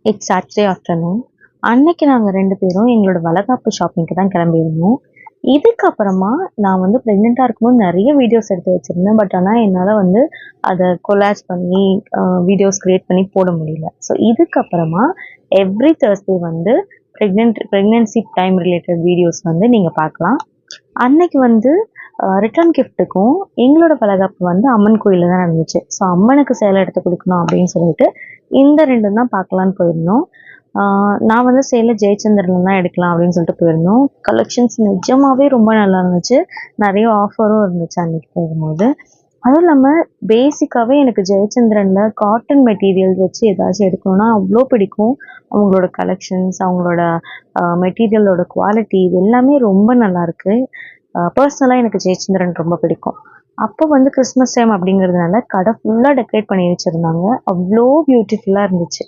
It's Saturday afternoon. அன்னைக்கு நாங்கள் 2 பேரும் எங்களோட வளகாப்பு ஷாப்பிங்க்கு தான் கிளம்பியிருந்தோம். இதுக்கப்புறமா நான் வந்து ப்ரெக்னெண்ட்டாக இருக்கும்போது நிறைய வீடியோஸ் எடுத்து வச்சுருந்தேன். பட் ஆனால் என்னால் வந்து அதை கொலாஜ் பண்ணி வீடியோஸ் க்ரியேட் பண்ணி போட முடியல. ஸோ இதுக்கப்புறமா எவ்ரி Thursday வந்து ப்ரெக்னென்சி டைம் ரிலேட்டட் வீடியோஸ் வந்து நீங்கள் பார்க்கலாம். அன்னைக்கு வந்து ரிட்டர்ன் கிஃப்ட்டுக்கும் எங்களோட வளகாப்பு வந்து அம்மன் கோயிலில் தான் நடந்துச்சு. ஸோ அம்மனுக்கு சேலை எடுத்து கொடுக்கணும் அப்படின்னு சொல்லிட்டு இந்த 2 தான் பார்க்கலான்னு போயிருந்தோம். நான் வந்து சேலை ஜெயச்சந்திரன் தான் எடுக்கலாம் அப்படின்னு சொல்லிட்டு போயிருந்தோம். கலெக்ஷன்ஸ் நிஜமாவே ரொம்ப நல்லா இருந்துச்சு. நிறைய ஆஃபரும் இருந்துச்சு அன்னைக்கு போகும்போது. அதுவும் இல்லாமல் பேசிக்காகவே எனக்கு ஜெயச்சந்திரனில் காட்டன் மெட்டீரியல்ஸ் வச்சு ஏதாச்சும் எடுக்கணும்னா அவ்வளோ பிடிக்கும். அவங்களோட கலெக்ஷன்ஸ், அவங்களோட மெட்டீரியலோட குவாலிட்டி இது எல்லாமே ரொம்ப நல்லாயிருக்கு. பர்சனலாக எனக்கு ஜெயச்சந்திரன் ரொம்ப பிடிக்கும். அப்போ வந்து கிறிஸ்மஸ் டைம் அப்படிங்கிறதுனால கடை ஃபுல்லாக டெக்கரேட் பண்ணி வச்சுருந்தாங்க. அவ்வளோ பியூட்டிஃபுல்லாக இருந்துச்சு.